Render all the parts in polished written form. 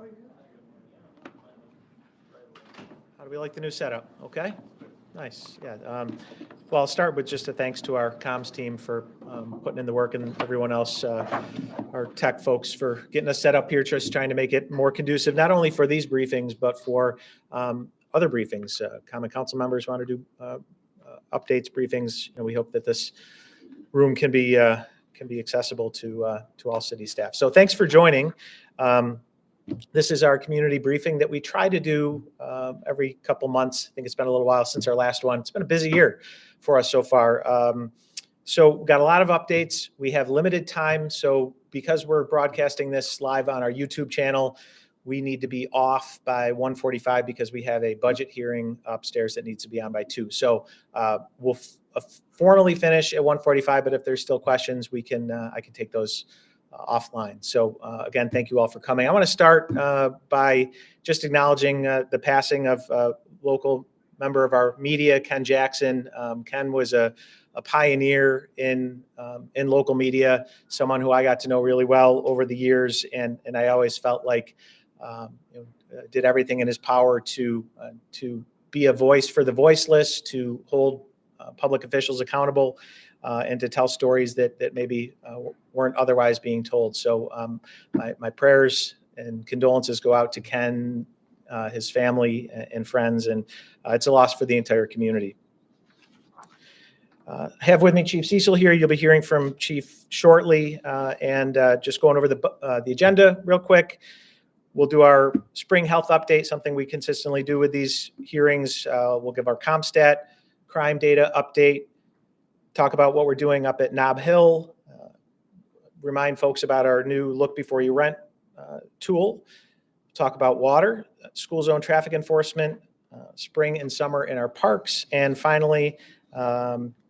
How do we like the new setup? Okay, nice. Yeah. Well, I'll start with just a thanks to our comms team for putting in the work, and everyone else, our tech folks, for getting us set up here, just trying to make it more conducive, not only for these briefings, but for other briefings. Common Council members want to do updates, briefings, and we hope that this room can be accessible to all city staff. So thanks for joining. This is our community briefing that we try to do every couple months. I think it's been a little while since our last one. It's been a busy year for us so far. So we've got a lot of updates. We have limited time. So because we're broadcasting this live on our YouTube channel, we need to be off by 1:45 because we have a budget hearing upstairs that needs to be on by 2. So we'll formally finish at 1:45, but if there's still questions, I can take those offline. So again, thank you all for coming. I want to start by just acknowledging the passing of a local member of our media, Ken Jackson. Ken was a pioneer in local media, someone who I got to know really well over the years, and I always felt like did everything in his power to be a voice for the voiceless, to hold public officials accountable, and to tell stories that maybe weren't otherwise being told. So my prayers and condolences go out to Ken, his family and friends, and it's a loss for the entire community. I have with me Chief Cecil here. You'll be hearing from Chief shortly, and just going over the agenda real quick. We'll do our spring health update, something we consistently do with these hearings. We'll give our CompStat crime data update, talk about what we're doing up at Nob Hill, remind folks about our new Look Before You Rent tool, talk about water, school zone traffic enforcement, spring and summer in our parks, and finally,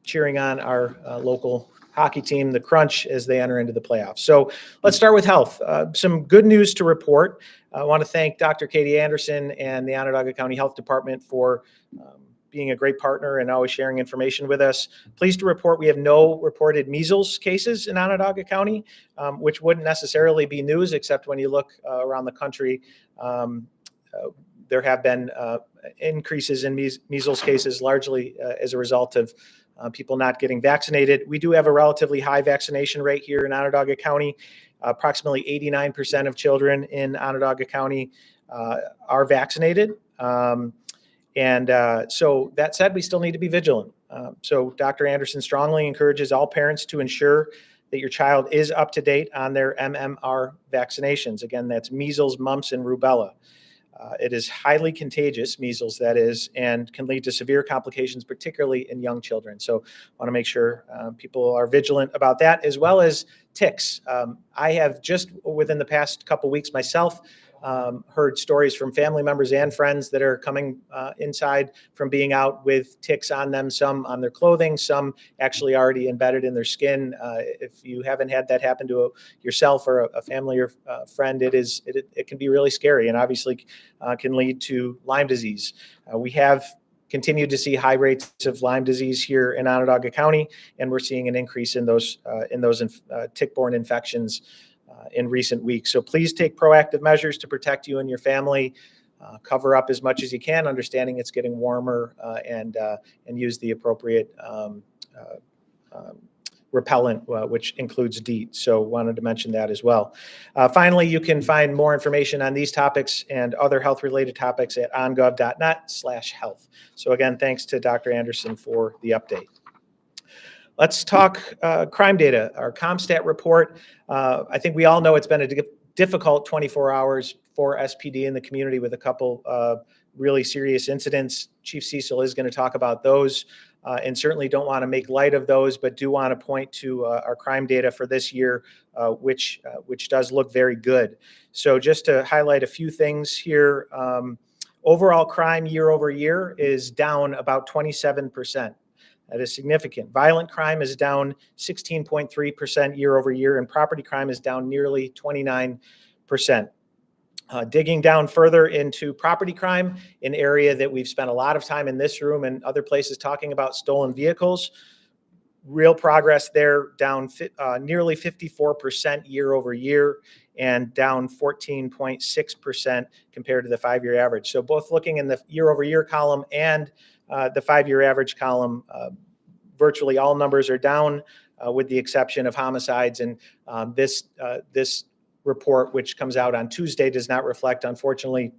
cheering on our local hockey team, the Crunch, as they enter into the playoffs. So let's start with health. Some good news to report. I want to thank Dr. Katie Anderson and the Onondaga County Health Department for being a great partner and always sharing information with us. Pleased to report we have no reported measles cases in Onondaga County, which wouldn't necessarily be news, except when you look around the country, there have been increases in measles cases, largely as a result of people not getting vaccinated. We do have a relatively high vaccination rate here in Onondaga County. Approximately 89% of children in Onondaga County are vaccinated. So that said, we still need to be vigilant. So Dr. Anderson strongly encourages all parents to ensure that your child is up to date on their MMR vaccinations. Again, that's measles, mumps, and rubella. It is highly contagious, measles that is, and can lead to severe complications, particularly in young children. So I want to make sure people are vigilant about that, as well as ticks. I have just within the past couple weeks myself heard stories from family members and friends that are coming inside from being out with ticks on them, some on their clothing, some actually already embedded in their skin. If you haven't had that happen to yourself or a family or friend, it can be really scary, and obviously can lead to Lyme disease. We have continued to see high rates of Lyme disease here in Onondaga County, and we're seeing an increase in those tick-borne infections in recent weeks. So please take proactive measures to protect you and your family. Cover up as much as you can, understanding it's getting warmer, and use the appropriate repellent, which includes DEET. So wanted to mention that as well. Finally, you can find more information on these topics and other health-related topics at ongov.net/health. So again, thanks to Dr. Anderson for the update. Let's talk crime data. Our CompStat report. I think we all know it's been a difficult 24 hours for SPD in the community with a couple really serious incidents. Chief Cecil is going to talk about those, and certainly don't want to make light of those, but do want to point to our crime data for this year, which does look very good. So just to highlight a few things here, overall crime year over year is down about 27%. That is significant. Violent crime is down 16.3% year over year, and property crime is down nearly 29%. Digging down further into property crime, an area that we've spent a lot of time in this room and other places talking about, stolen vehicles. Real progress there, down nearly 54% year over year. and down 14.6% compared to the 5-year average. So both looking in the year-over-year column and the 5-year average column, virtually all numbers are down, with the exception of homicides. And this report, which comes out on Tuesday, does not reflect, unfortunately,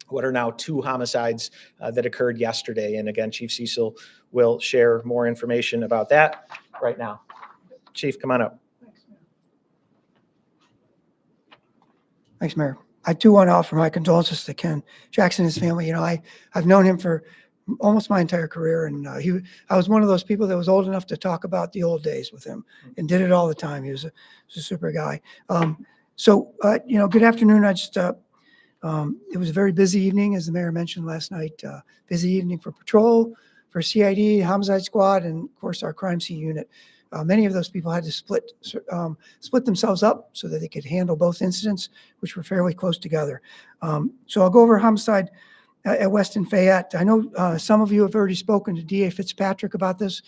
what are now 2 homicides that occurred yesterday. And again, Chief Cecil will share more information about that right now. Chief, come on up. Thanks, Mayor. I too want to offer my condolences to Ken Jackson and his family. You know, I've known him for almost my entire career, and I was one of those people that was old enough to talk about the old days with him and did it all the time. He was a super guy. You know, good afternoon. It was a very busy evening, as the mayor mentioned last night. Busy evening for patrol, for CID, homicide squad, and of course our crime scene unit. Many of those people had to split themselves up so that they could handle both incidents, which were fairly close together. So I'll go over homicide at West and Fayette. I know some of you have already spoken to DA Fitzpatrick about this.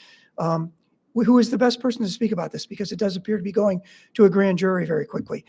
Who is the best person to speak about this, because it does appear to be going to a grand jury very quickly.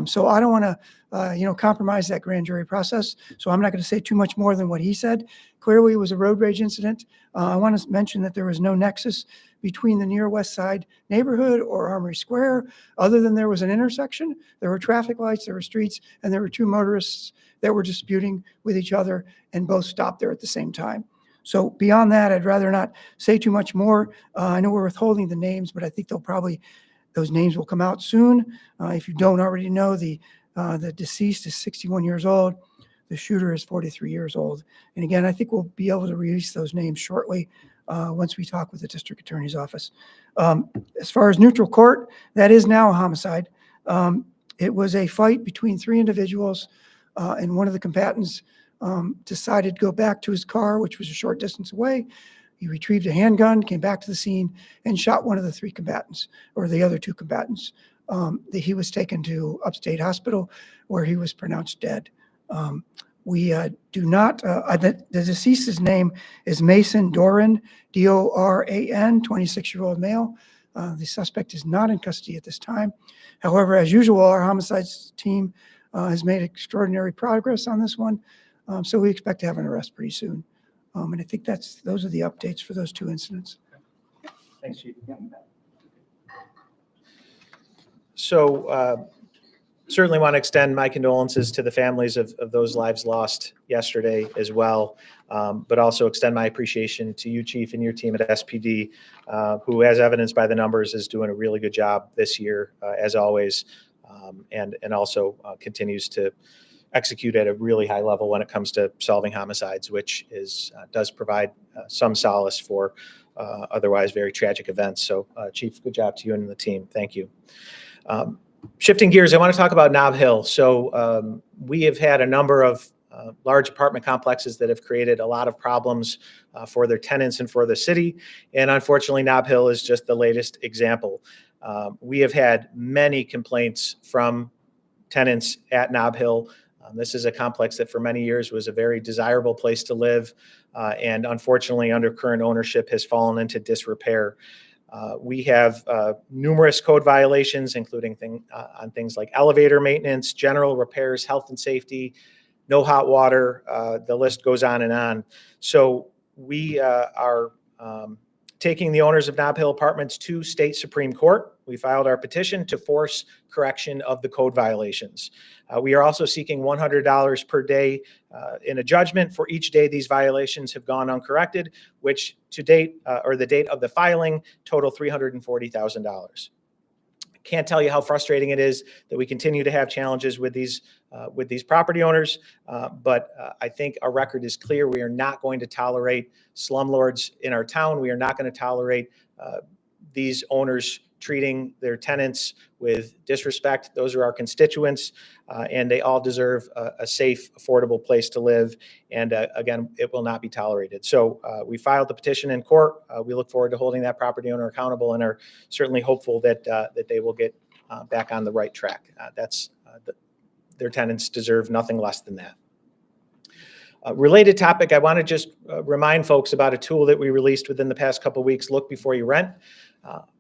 So I don't want to, compromise that grand jury process. So I'm not going to say too much more than what he said. Clearly, it was a road rage incident. I want to mention that there was no nexus between the near West Side neighborhood or Armory Square, other than there was an intersection, there were traffic lights, there were streets, and there were 2 motorists that were disputing with each other and both stopped there at the same time. So beyond that, I'd rather not say too much more. I know we're withholding the names, but I think those names will come out soon. If you don't already know, the deceased is 61 years old. The shooter is 43 years old. And again, I think we'll be able to release those names shortly once we talk with the district attorney's office. As far as neutral court, that is now a homicide. It was a fight between 3 individuals, and one of the combatants decided to go back to his car, which was a short distance away. He retrieved a handgun, came back to the scene, and shot one of the 3 combatants, or the other 2 combatants. He was taken to Upstate Hospital, where he was pronounced dead. We do not, the deceased's name is Mason Doran, D-O-R-A-N, 26-year-old male. The suspect is not in custody at this time. However, as usual, our homicides team has made extraordinary progress on this one. So we expect to have an arrest pretty soon. And I think those are the updates for those 2 incidents. Thanks, Chief. So certainly want to extend my condolences to the families of those lives lost yesterday as well, but also extend my appreciation to you, Chief, and your team at SPD, who, as evidenced by the numbers, is doing a really good job this year, as always, and also continues to execute at a really high level when it comes to solving homicides, which does provide some solace for otherwise very tragic events. So, Chief, good job to you and the team. Thank you. Shifting gears, I want to talk about Nob Hill. So we have had a number of large apartment complexes that have created a lot of problems for their tenants and for the city. And unfortunately, Nob Hill is just the latest example. We have had many complaints from tenants at Nob Hill. This is a complex that for many years was a very desirable place to live, and unfortunately under current ownership has fallen into disrepair. We have numerous code violations, including on things like elevator maintenance, general repairs, health and safety, no hot water. The list goes on and on. So we are taking the owners of Knobill Apartments to state Supreme Court. We filed our petition to force correction of the code violations. We are also seeking $100 per day in a judgment for each day these violations have gone uncorrected, which to date, or the date of the filing, total $340,000. Can't tell you how frustrating it is that we continue to have challenges with these property owners, but I think our record is clear. We are not going to tolerate slumlords in our town. We are not going to tolerate these owners treating their tenants with disrespect. Those are our constituents, and they all deserve a safe, affordable place to live. And again, it will not be tolerated. So we filed the petition in court. We look forward to holding that property owner accountable and are certainly hopeful that that they will get back on the right track. Their tenants deserve nothing less than that. Related topic, I want to just remind folks about a tool that we released within the past couple of weeks, Look Before You Rent.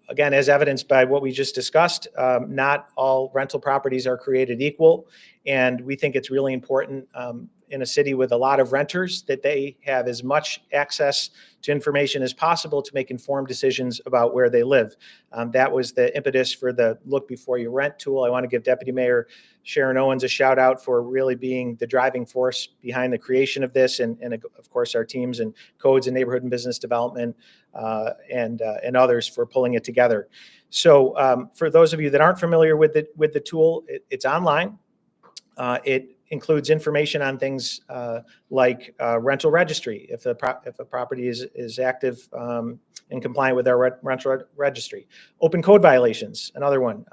Again, as evidenced by what we just discussed, not all rental properties are created equal. And we think it's really important in a city with a lot of renters that they have as much access to information as possible to make informed decisions about where they live. That was the impetus for the Look Before You Rent tool. I want to give Deputy Mayor Sharon Owens a shout out for really being the driving force behind the creation of this, and of course our teams and codes and neighborhood and business development and others for pulling it together. So for those of you that aren't familiar with the tool, it's online. It includes information on things like rental registry, if a property is active and compliant with our rental registry. Open code violations, another one.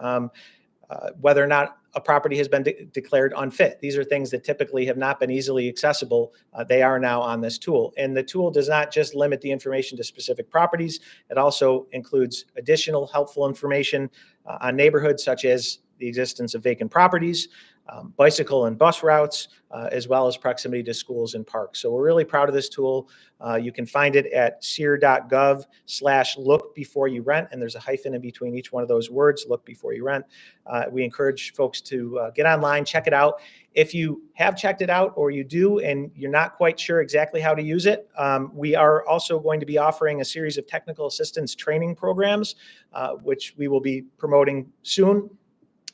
Whether or not a property has been declared unfit. These are things that typically have not been easily accessible. They are now on this tool. And the tool does not just limit the information to specific properties. It also includes additional helpful information on neighborhoods, such as the existence of vacant properties, bicycle and bus routes, as well as proximity to schools and parks. So we're really proud of this tool. You can find it at syr.gov/look-before-you-rent, and there's a hyphen in between each one of those words, look before you rent. We encourage folks to get online, check it out. If you have checked it out or you do and you're not quite sure exactly how to use it, we are also going to be offering a series of technical assistance training programs, which we will be promoting soon.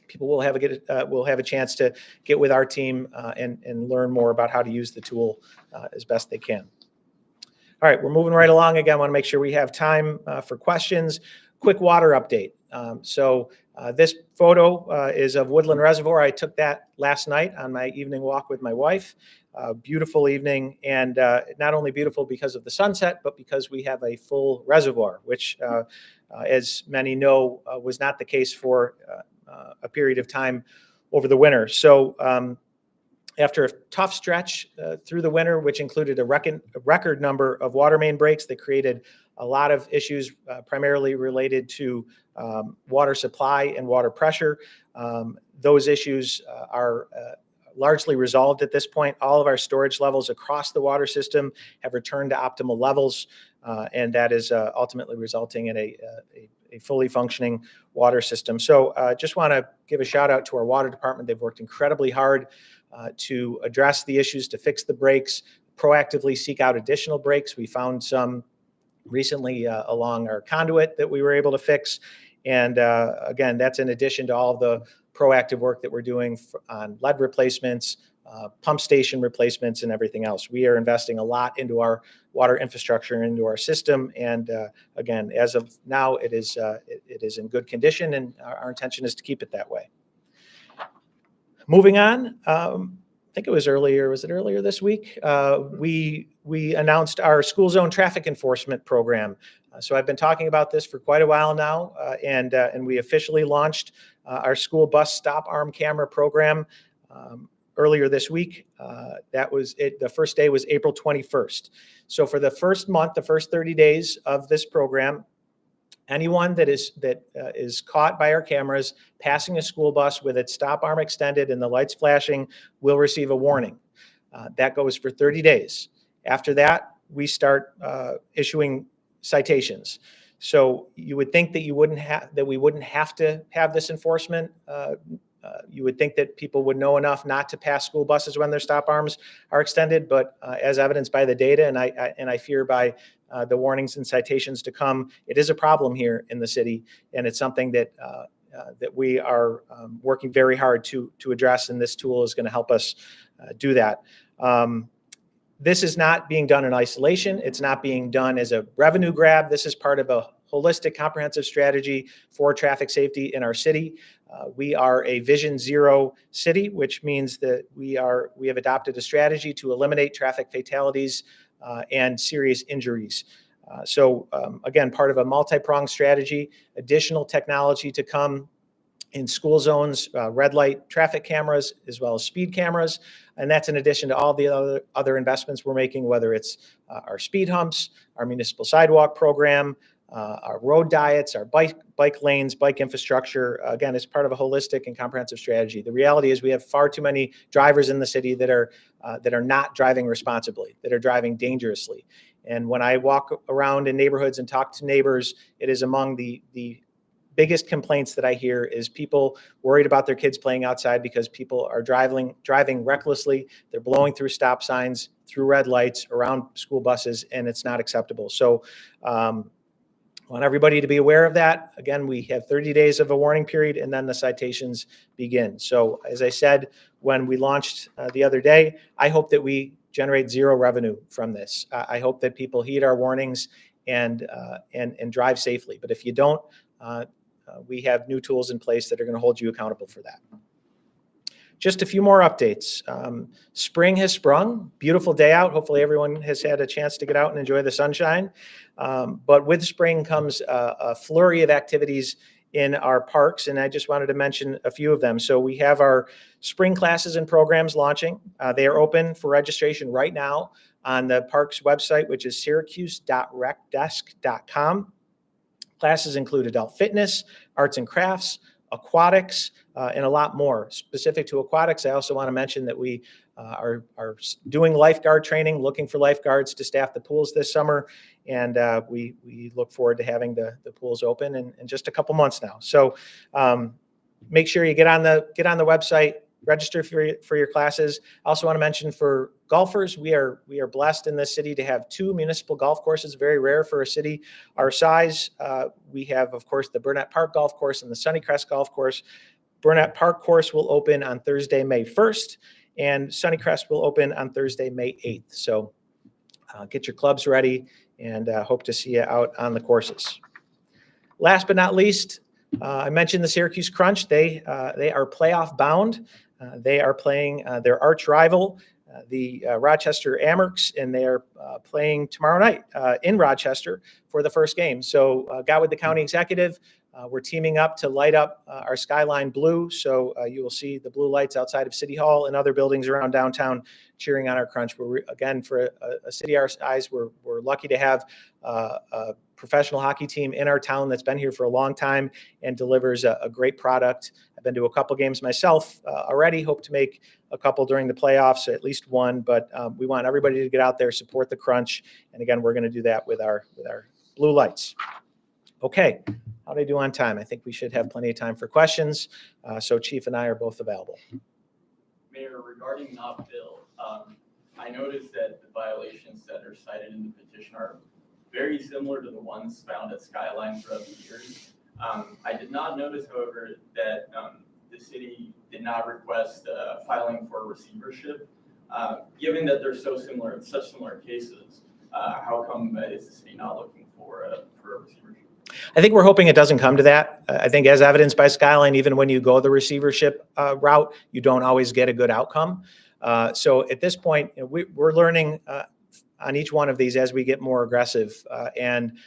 People will have a chance to get with our team and learn more about how to use the tool as best they can. All right, we're moving right along. Again, I want to make sure we have time for questions. Quick water update. This photo is of Woodland Reservoir. I took that last night on my evening walk with my wife. Beautiful evening, and not only beautiful because of the sunset, but because we have a full reservoir, which, as many know, was not the case for a period of time over the winter. So after a tough stretch through the winter, which included a record number of water main breaks that created a lot of issues, primarily related to water supply and water pressure, those issues are largely resolved at this point. All of our storage levels across the water system have returned to optimal levels, and that is ultimately resulting in a fully functioning water system. So just want to give a shout out to our water department. They've worked incredibly hard to address the issues, to fix the breaks, proactively seek out additional breaks. We found some recently along our conduit that we were able to fix. And again, that's in addition to all the proactive work that we're doing on lead replacements, pump station replacements, and everything else. We are investing a lot into our water infrastructure, into our system. And again, as of now, it is in good condition, and our intention is to keep it that way. Moving on, I think it was earlier. Was it earlier this week? We announced our school zone traffic enforcement program. So I've been talking about this for quite a while now, and we officially launched our school bus stop arm camera program earlier this week. That was it. The first day was April 21st. So for the first month, the first 30 days of this program, anyone that is caught by our cameras passing a school bus with its stop arm extended and the lights flashing will receive a warning. That goes for 30 days. After that, we start issuing citations. So you would think that we wouldn't have to have this enforcement. You would think that people would know enough not to pass school buses when their stop arms are extended, but as evidenced by the data, and I fear by the warnings and citations to come, it is a problem here in the city, and it's something that we are working very hard to address, and this tool is going to help us do that. This is not being done in isolation. It's not being done as a revenue grab. This is part of a holistic, comprehensive strategy for traffic safety in our city. We are a Vision Zero city, which means that we have adopted a strategy to eliminate traffic fatalities and serious injuries. So again, part of a multi-pronged strategy, additional technology to come in school zones, red light traffic cameras, as well as speed cameras. And that's in addition to all the other investments we're making, whether it's our speed humps, our municipal sidewalk program, our road diets, our bike lanes, bike infrastructure. Again, it's part of a holistic and comprehensive strategy. The reality is we have far too many drivers in the city that are not driving responsibly, that are driving dangerously. And when I walk around in neighborhoods and talk to neighbors, it is among the biggest complaints that I hear is people worried about their kids playing outside because people are driving recklessly. They're blowing through stop signs, through red lights, around school buses, and it's not acceptable. So I want everybody to be aware of that. Again, we have 30 days of a warning period, and then the citations begin. So as I said, when we launched the other day, I hope that we generate zero revenue from this. I hope that people heed our warnings and drive safely. But if you don't, we have new tools in place that are going to hold you accountable for that. Just a few more updates. Spring has sprung. Beautiful day out. Hopefully everyone has had a chance to get out and enjoy the sunshine. But with spring comes a flurry of activities in our parks, and I just wanted to mention a few of them. So we have our spring classes and programs launching. They are open for registration right now on the parks website, which is syracuse.recdesk.com. Classes include adult fitness, arts and crafts, aquatics, and a lot more. Specific to aquatics, I also want to mention that we are doing lifeguard training, looking for lifeguards to staff the pools this summer, and we look forward to having the pools open in just a couple months now. So make sure you get on the website, register for your classes. I also want to mention for golfers, we are blessed in this city to have 2 municipal golf courses, very rare for a city our size. We have, of course, the Burnett Park Golf Course and the Sunnycrest Golf Course. Burnett Park course will open on Thursday, May 1st, and Sunnycrest will open on Thursday, May 8th. So get your clubs ready, and hope to see you out on the courses. Last but not least, I mentioned the Syracuse Crunch. They are playoff bound. They are playing their arch rival, the Rochester Amerks, and they are playing tomorrow night in Rochester for the first game. So got with the county executive. We're teaming up to light up our skyline blue. So you will see the blue lights outside of City Hall and other buildings around downtown cheering on our Crunch. Again, for a city our size, we're lucky to have a professional hockey team in our town that's been here for a long time and delivers a great product. I've been to a couple games myself already, hope to make a couple during the playoffs, at least one, but we want everybody to get out there, support the Crunch. And again, we're going to do that with our blue lights. Okay, how do I do on time? I think we should have plenty of time for questions. So Chief and I are both available. Mayor, regarding Knobill, I noticed that the violations that are cited in the petition are very similar to the ones found at Skyline throughout the years. I did not notice, however, that the city did not request filing for receivership. Given that they're so similar in such similar cases, how come is the city not looking for a receivership? I think we're hoping it doesn't come to that. I think as evidenced by Skyline, even when you go the receivership route, you don't always get a good outcome. So at this point, we're learning on each one of these as we get more aggressive. And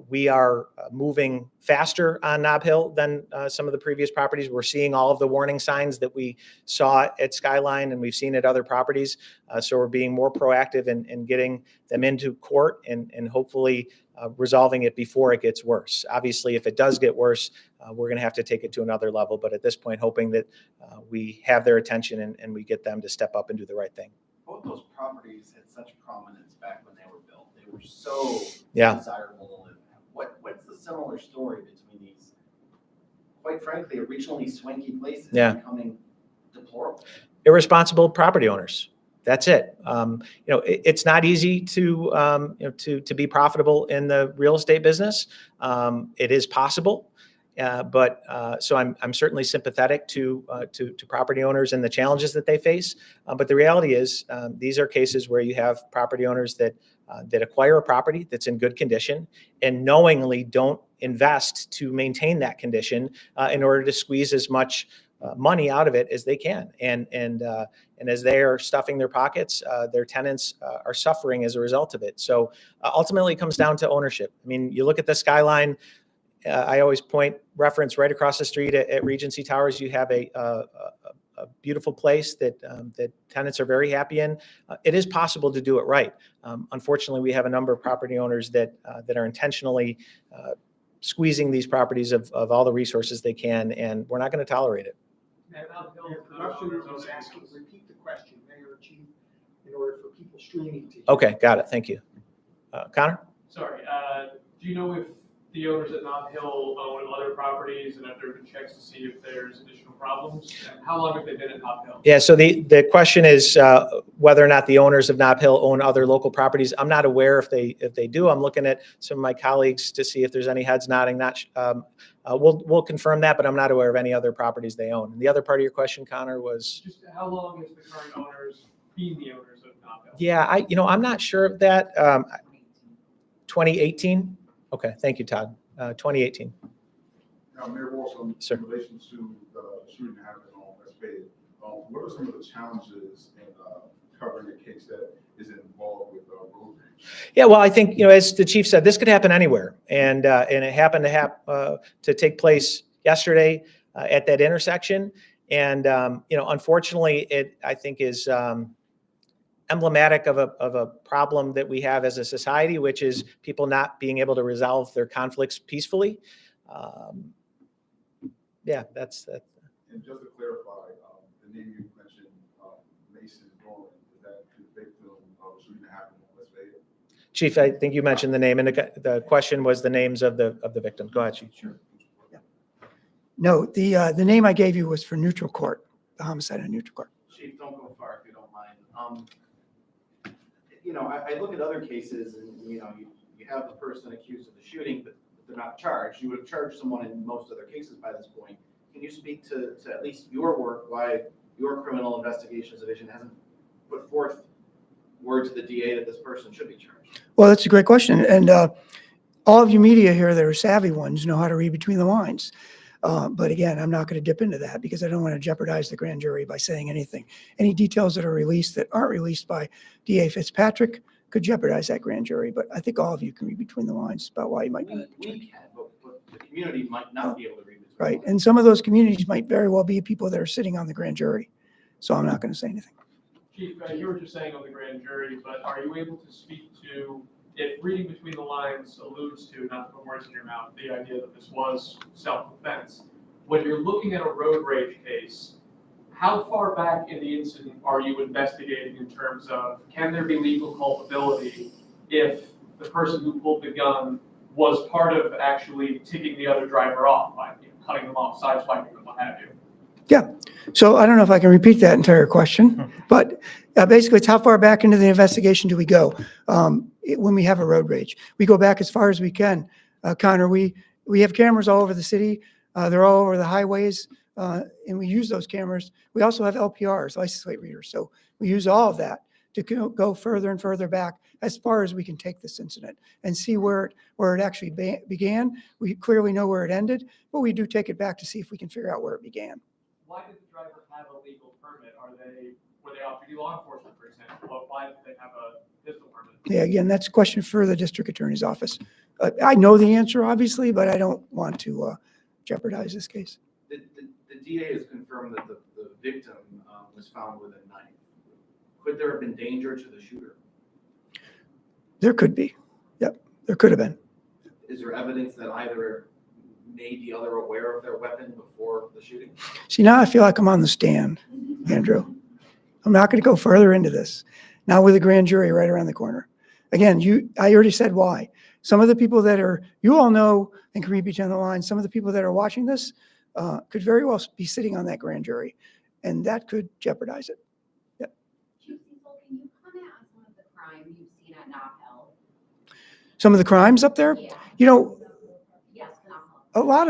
we are moving faster on Nob Hill than some of the previous properties. We're seeing all of the warning signs that we saw at Skyline and we've seen at other properties. So we're being more proactive in getting them into court and hopefully resolving it before it gets worse. Obviously, if it does get worse, we're going to have to take it to another level. But at this point, hoping that we have their attention and we get them to step up and do the right thing. Both those properties had such prominence back when they were built. They were so desirable to live in. What's the similar story between these, quite frankly, originally swanky places becoming deplorable? Irresponsible property owners. That's it. It's not easy to be profitable in the real estate business. It is possible. So I'm certainly sympathetic to property owners and the challenges that they face. But the reality is these are cases where you have property owners that acquire a property that's in good condition and knowingly don't invest to maintain that condition in order to squeeze as much money out of it as they can. And as they are stuffing their pockets, their tenants are suffering as a result of it. So ultimately it comes down to ownership. I mean, you look at the Skyline. I always reference right across the street at Regency Towers. You have a beautiful place that tenants are very happy in. It is possible to do it right. Unfortunately, we have a number of property owners that are intentionally squeezing these properties of all the resources they can, and we're not going to tolerate it. Repeat the question, Mayor or Chief, in order for people streaming to hear. Okay, got it. Thank you. Connor? Sorry. Do you know if the owners at Knob Hill own other properties and if there have been checks to see if there's additional problems? And how long have they been at Knob Hill? Yeah, so the question is whether or not the owners of Knob Hill own other local properties. I'm not aware if they do. I'm looking at some of my colleagues to see if there's any heads nodding. We'll confirm that, but I'm not aware of any other properties they own. And the other part of your question, Connor, was? Just how long has the current owners been the owners of Knob Hill? Yeah, I'm not sure of that. 2018? Okay, thank you, Todd. 2018. Now, Mayor Walsh, Sir. in relation to the shooting that happened on West Bay, what are some of the challenges in covering a case that is involved with road rage? Yeah, well, I think, as the chief said, this could happen anywhere. And it happened to take place yesterday at that intersection. And, unfortunately, it, I think, is emblematic of a problem that we have as a society, which is people not being able to resolve their conflicts peacefully. Yeah, that's that. And just to clarify, the name you mentioned, Mason Rowland, is that the victim of the shooting that happened on West Bay? Chief, I think you mentioned the name, and the question was the names of the victims. Go ahead, Chief. Sure. Yeah. No, the name I gave you was for neutral court, the homicide in neutral court. Chief, don't go far if you don't mind. I look at other cases and, you have the person accused of the shooting, but they're not charged. You would have charged someone in most other cases by this point. Can you speak to at least your work, why your criminal investigations division hasn't put forth word to the DA that this person should be charged? Well, that's a great question. And all of you media here that are savvy ones know how to read between the lines. But again, I'm not going to dip into that because I don't want to jeopardize the grand jury by saying anything. Any details that are released that aren't released by DA Fitzpatrick could jeopardize that grand jury. But I think all of you can read between the lines about why you might be. We can, but the community might not be able to read this. Right. And some of those communities might very well be people that are sitting on the grand jury. So I'm not going to say anything. Chief, you were just saying on the grand jury, but are you able to speak to, if reading between the lines alludes to, not to put words in your mouth, the idea that this was self-defense, when you're looking at a road rage case, how far back in the incident are you investigating in terms of, can there be legal culpability if the person who pulled the gun was part of actually ticking the other driver off by cutting them off, sideswiping them, what have you? Yeah. So I don't know if I can repeat that entire question, but basically it's how far back into the investigation do we go when we have a road rage? We go back as far as we can. Connor, we have cameras all over the city. They're all over the highways, and we use those cameras. We also have LPRs, license plate readers. So we use all of that to go further and further back as far as we can take this incident and see where it actually began. We clearly know where it ended, but we do take it back to see if we can figure out where it began. Why did the driver have a legal permit? Were they off-duty law enforcement, for example? Why did they have a pistol permit? Yeah, again, that's a question for the district attorney's office. I know the answer, obviously, but I don't want to jeopardize this case. The DA has confirmed that the victim was found with a knife. Could there have been danger to the shooter? There could be. Yep, there could have been. Is there evidence that either made the other aware of their weapon before the shooting? See, now I feel like I'm on the stand, Andrew. I'm not going to go further into this. Now with the grand jury right around the corner. Again, I already said why. Some of the people that you all know and can read between the lines, some of the people that are watching this could very well be sitting on that grand jury, and that could jeopardize it. Yep. Chief Cecil, can you comment on some of the crime you've seen at Knob Hill? Some of the crimes up there, Yeah. Yes, Knob Hill. a lot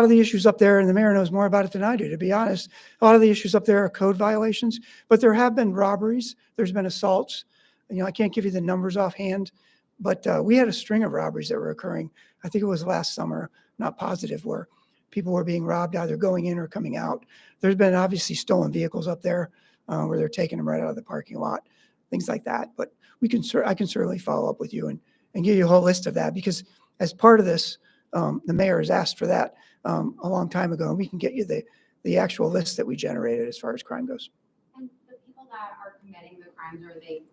of the issues up there, and the mayor knows more about it than I do, to be honest. A lot of the issues up there are code violations, but there have been robberies. There's been assaults. I can't give you the numbers offhand, but we had a string of robberies that were occurring. I think it was last summer, not positive, where people were being robbed either going in or coming out. There's been obviously stolen vehicles up there where they're taking them right out of the parking lot, things like that. But I can certainly follow up with you and give you a whole list of that, because as part of this, the mayor has asked for that a long time ago, and we can get you the actual list that we generated as far as crime goes. And the people that are committing the crimes, are they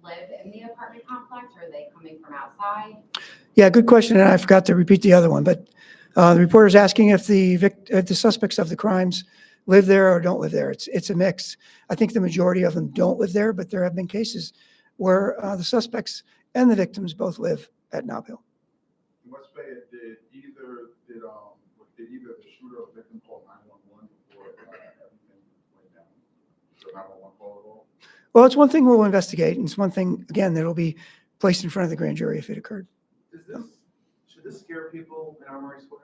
live in the apartment complex, or are they coming from outside? Yeah, good question, and I forgot to repeat the other one. But the reporter's asking if the suspects of the crimes live there or don't live there. It's a mix. I think the majority of them don't live there, but there have been cases where the suspects and the victims both live at Knob Hill. In West Bay, did Well, it's one thing we'll investigate, and it's one thing, again, that'll be placed in front of the grand jury if it occurred. Should this scare people in Armory Square?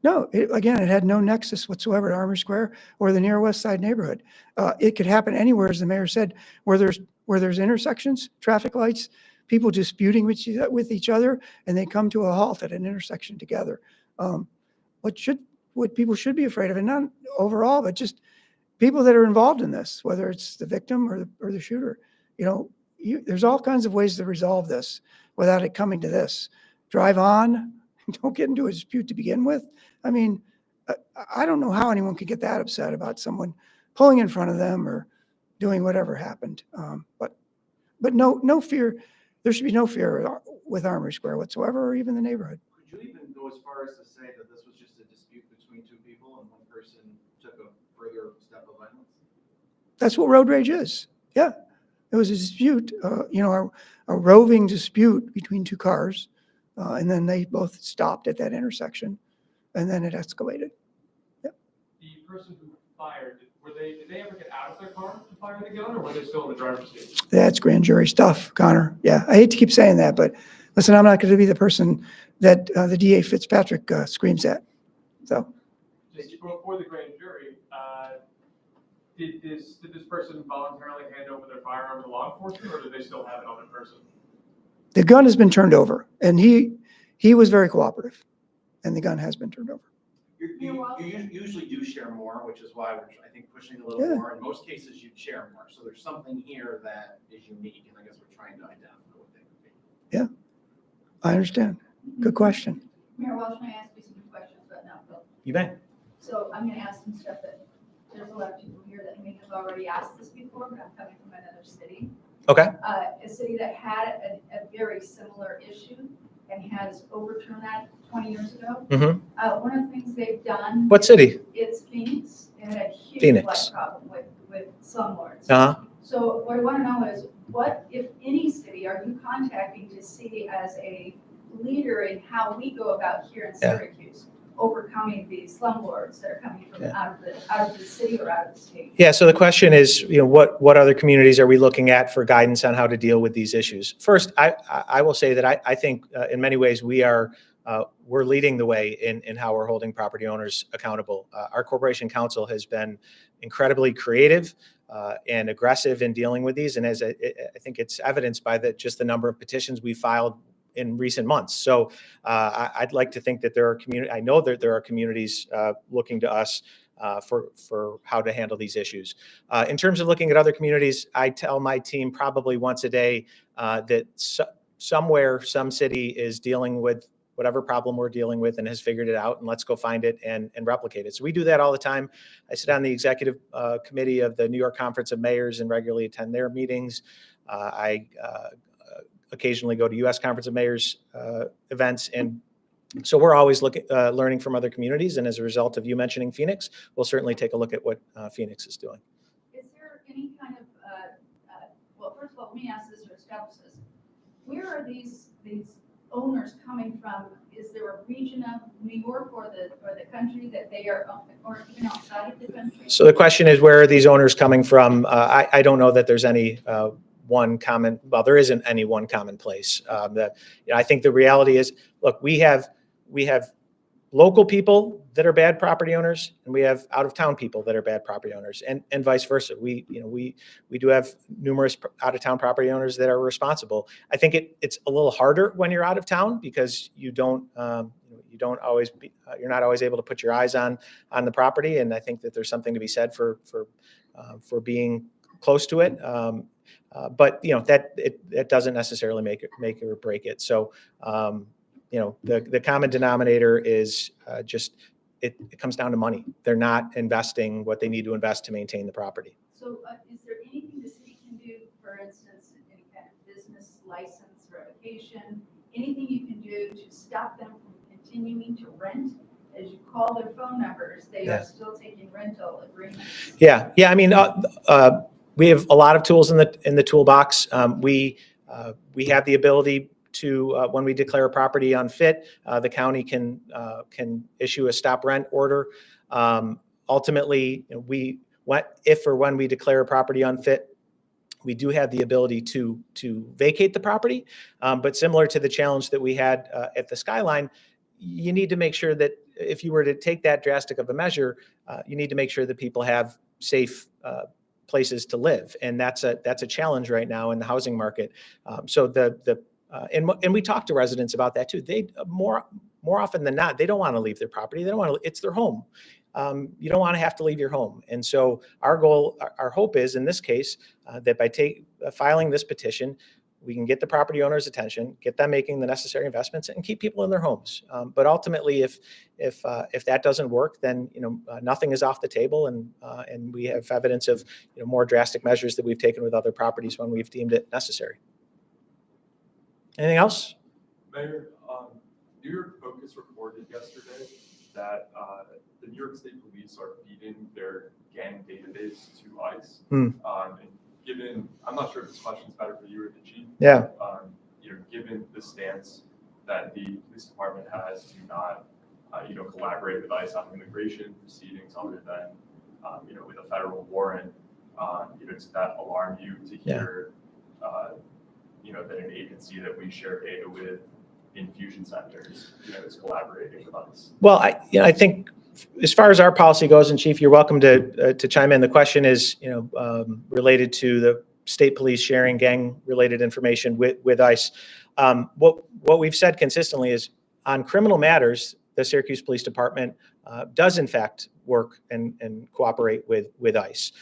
No, again, it had no nexus whatsoever to Armory Square or the near West Side neighborhood. It could happen anywhere, as the mayor said, where there's intersections, traffic lights, people disputing with each other, and they come to a halt at an intersection together. What people should be afraid of, and not overall, but just people that are involved in this, whether it's the victim or the shooter. There's all kinds of ways to resolve this without it coming to this. Drive on, don't get into a dispute to begin with. I mean, I don't know how anyone could get that upset about someone pulling in front of them or doing whatever happened. But no fear. There should be no fear with Armory Square whatsoever, or even the neighborhood. Could you even go as far as to say that this was just a dispute between two people and one person took a further step of violence? That's what road rage is. Yeah, it was a dispute, a roving dispute between two cars, and then they both stopped at that intersection, and then it escalated. The person who fired, did they ever get out of their car to fire the gun, or were they still in the driver's seat? That's grand jury stuff, Connor. Yeah, I hate to keep saying that, but listen, I'm not going to be the person that the DA Fitzpatrick screams at. So, Just before the grand jury, did this person voluntarily hand over their firearm to law enforcement, or did they still have it on their person? the gun has been turned over, and he was very cooperative, and the gun has been turned over. You usually do share more, which is why we're, I think, pushing a little Yeah. more. In most cases, you'd share more. So there's something here that is unique, and I guess we're trying to identify what they would be. Yeah, I understand. Good question. Mayor Welch, may I ask you some questions about Knobill? You may. So I'm going to ask some stuff that there's a lot of people here that may have already asked this before, but I'm coming from another city. Okay. A city that had a very similar issue and has overturned that 20 years ago. Mm-hmm. One of the things they've done. What city? It's Phoenix, and it had a huge Phoenix. flood problem with slumlords. Uh-huh. So what I want to know is, what, if any city, are you contacting to see as a leader in how we go about here in Yeah. Syracuse, overcoming these slumlords that are coming from Yeah. out of the city or out of the state? Yeah, so the question is, what other communities are we looking at for guidance on how to deal with these issues? First, I will say that I think in many ways we're leading the way in how we're holding property owners accountable. Our corporation council has been incredibly creative and aggressive in dealing with these, and as I think it's evidenced by just the number of petitions we filed in recent months. So I'd like to think that I know that there are communities looking to us for how to handle these issues. In terms of looking at other communities, I tell my team probably once a day that somewhere, some city is dealing with whatever problem we're dealing with and has figured it out, and let's go find it and replicate it. So we do that all the time. I sit on the executive committee of the New York Conference of Mayors and regularly attend their meetings. I occasionally go to U.S. Conference of Mayors events, and so we're always learning from other communities. And as a result of you mentioning Phoenix, we'll certainly take a look at what Phoenix is doing. Is there any kind of, well, first of all, let me ask this or establish this. Where are these owners coming from? Is there a region of New York or the country that they are, or even outside of the country? So the question is, where are these owners coming from? I don't know that there's any there isn't any one common place. I think the reality is, look, we have local people that are bad property owners, and we have out-of-town people that are bad property owners, and vice versa. We do have numerous out-of-town property owners that are responsible. I think it's a little harder when you're out of town because you're not always able to put your eyes on the property, and I think that there's something to be said for being close to it. But that doesn't necessarily make it or break it. So the common denominator is just it comes down to money. They're not investing what they need to invest to maintain the property. So is there anything the city can do, for instance, any kind of business license revocation, anything you can do to stop them from continuing to rent? As you call their phone numbers, they are still taking rental agreements. Yeah. I mean, we have a lot of tools in the toolbox. We have the ability to, when we declare a property unfit, the county can issue a stop rent order. Ultimately, if or when we declare a property unfit, we do have the ability to vacate the property. But similar to the challenge that we had at the Skyline, you need to make sure that if you were to take that drastic of a measure, you need to make sure that people have safe places to live, and that's a challenge right now in the housing market. And we talk to residents about that too. They more often than not, they don't want to leave their property. They don't want to. It's their home. You don't want to have to leave your home. And so our goal, our hope is in this case that by filing this petition, we can get the property owner's attention, get them making the necessary investments, and keep people in their homes. But ultimately, if that doesn't work, then nothing is off the table, and we have evidence of more drastic measures that we've taken with other properties when we've deemed it necessary. Anything else? Mayor, New York Focus reported yesterday that the New York State Police are feeding their gang database to ICE. And given, I'm not sure if this question's better for you or the chief. Yeah. Given the stance that the police department has to not, collaborate with ICE on immigration proceedings other than, with a federal warrant, does that alarm you to hear, that an agency that we share data with, infusion centers, is collaborating with us? Well, I think as far as our policy goes, and Chief, you're welcome to chime in. The question is, related to the state police sharing gang-related information with ICE. What we've said consistently is on criminal matters, the Syracuse Police Department does in fact work and cooperate with ICE.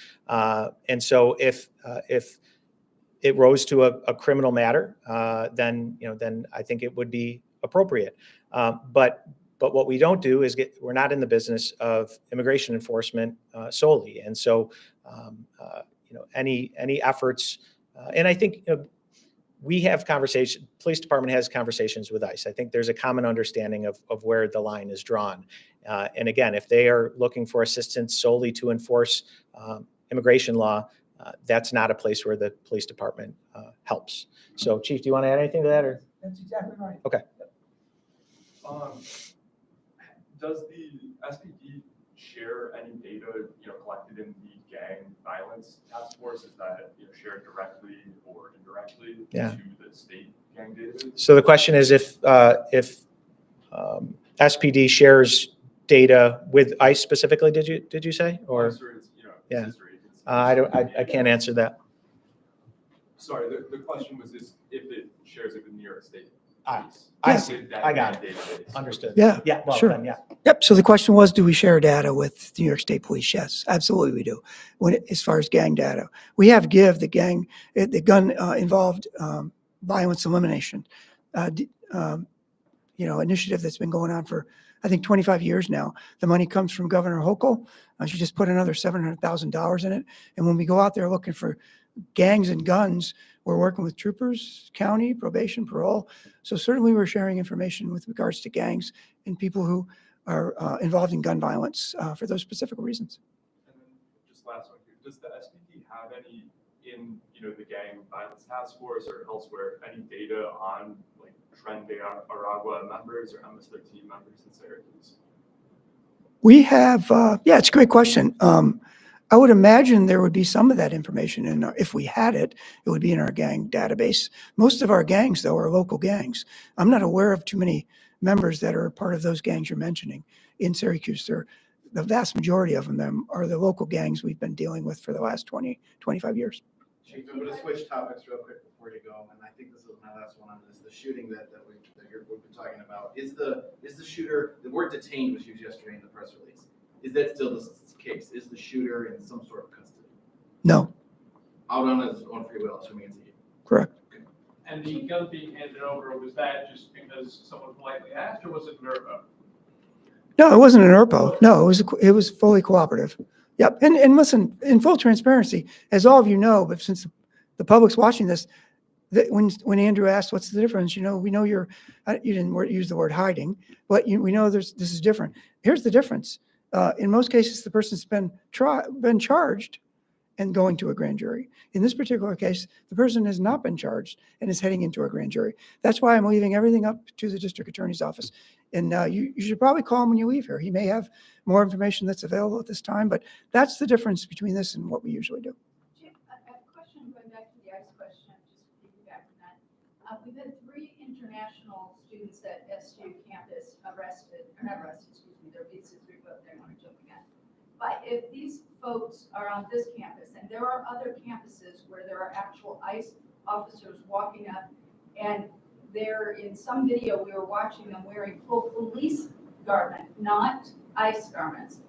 And so if it rose to a criminal matter, then I think it would be appropriate. But what we don't do is we're not in the business of immigration enforcement solely. And so any efforts, and I think we have conversations. Police department has conversations with ICE. I think there's a common understanding of where the line is drawn. And again, if they are looking for assistance solely to enforce immigration law, that's not a place where the police department helps. So, Chief, do you want to add anything to that? Or? That's exactly right. Okay. Does the SPD share any data, collected in the gang violence task force? Is that shared directly or indirectly to the state gang database? So the question is if SPD shares data with ICE specifically, did you say? Or yeah. I can't answer that. Sorry, the question was if it shares it with New York State. I see. I got it. Understood. Yeah, Yeah. Well, sure. then, yeah. Yep. So the question was, do we share data with New York State Police? Yes, absolutely we do. As far as gang data, we have the gun involved violence elimination, initiative that's been going on for, I think, 25 years now. The money comes from Governor Hochul. She just put another $700,000 in it. And when we go out there looking for gangs and guns, we're working with troopers, county, probation, parole. So certainly we're sharing information with regards to gangs and people who are involved in gun violence for those specific reasons. And then just last one here, does the SPD have any in, the gang violence task force or elsewhere, any data on like Tren de Aragua members or MS-13 members in Syracuse? We have, it's a great question. I would imagine there would be some of that information if we had it, it would be in our gang database. Most of our gangs, though, are local gangs. I'm not aware of too many members that are part of those gangs you're mentioning in Syracuse. The vast majority of them are the local gangs we've been dealing with for the last 20, 25 years. Chief, I'm going to switch topics real quick before you go, and I think this is my last one on this. The shooting that we've been talking about. Is the shooter, the word detained was used yesterday in the press release. Is that still the case? Is the shooter in some sort of custody? No. Out on his own free will, assuming it's you. Correct. And the gun being handed over, was that just because someone politely asked, or was it nervo? No, it wasn't an ERPO. No, it was fully cooperative. Yep. And listen, in full transparency, as all of you know, but since the public's watching this, that when Andrew asked what's the difference, we know you didn't use the word hiding, but we know this is different. Here's the difference. In most cases, the person's been charged and going to a grand jury. In this particular case, the person has not been charged and is heading into a grand jury. That's why I'm leaving everything up to the district attorney's office. And you should probably call him when you leave here. He may have more information that's available at this time, but that's the difference between this and what we usually do. Jim, I have a question going back to We've had 3 international students at SU campus arrested, or not arrested, excuse me, their visas revoked, I want to jump again. But if these folks are on this campus, and there are other campuses where there are actual ICE officers walking up, and they're, in some video, we were watching them wearing full police garment, not ICE garments.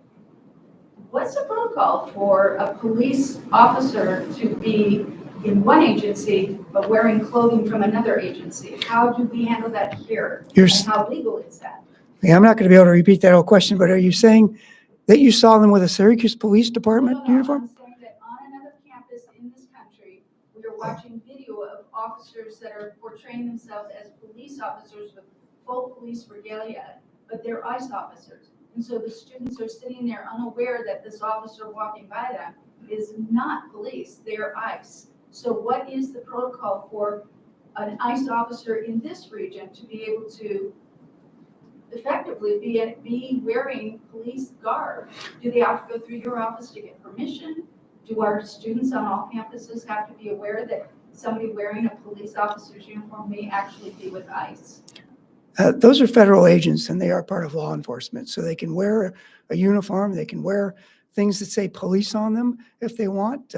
What's the protocol for a police officer to be in one agency but wearing clothing from another agency? How do we handle that here? You're, And how legal is that? yeah, I'm not going to be able to repeat that whole question, but are you saying that you saw them with a Syracuse Police Department No, uniform? I'm saying that on another campus in this country, we are watching video of officers that are portraying themselves as police officers with full police regalia, but they're ICE officers. And so the students are sitting there unaware that this officer walking by them is not police, they're ICE. So what is the protocol for an ICE officer in this region to be able to effectively be wearing police garb? Do they have to go through your office to get permission? Do our students on all campuses have to be aware that somebody wearing a police officer's uniform may actually be with ICE? Those are federal agents and they are part of law enforcement. So they can wear a uniform, they can wear things that say police on them if they want,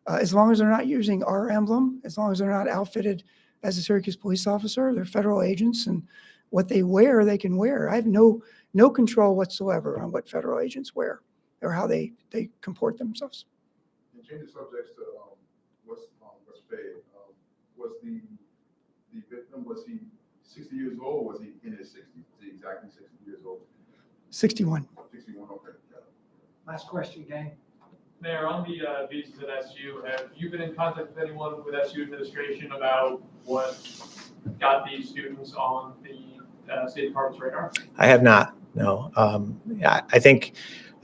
as long as they're not using our emblem, as long as they're not outfitted as a Syracuse police officer, they're federal agents, and what they wear, they can wear. I have no control whatsoever on what federal agents wear or how they comport themselves. And changing subjects to West Bay, was the victim, was he 60 years old, or was he in his 60s? Was he exactly 60 years old? 61. 61, okay. Yeah. Last question, gang. Mayor, on the visas at SU, have you been in contact with anyone with SU administration about what got these students on the State Department's radar? I have not, no. I think,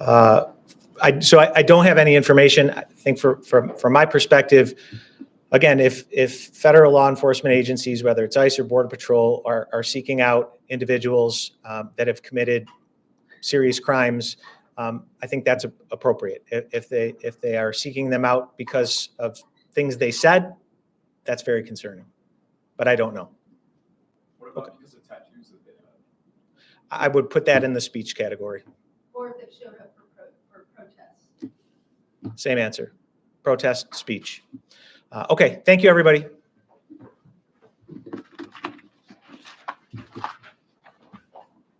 I don't have any information. I think from my perspective, again, if federal law enforcement agencies, whether it's ICE or Border Patrol, are seeking out individuals that have committed serious crimes, I think that's appropriate. If they are seeking them out because of things they said, that's very concerning. But I don't know. What about because of tattoos that they have? I would put that in the speech category. Or if they've showed up for protests? Same answer. Protest, speech. Okay, thank you, everybody.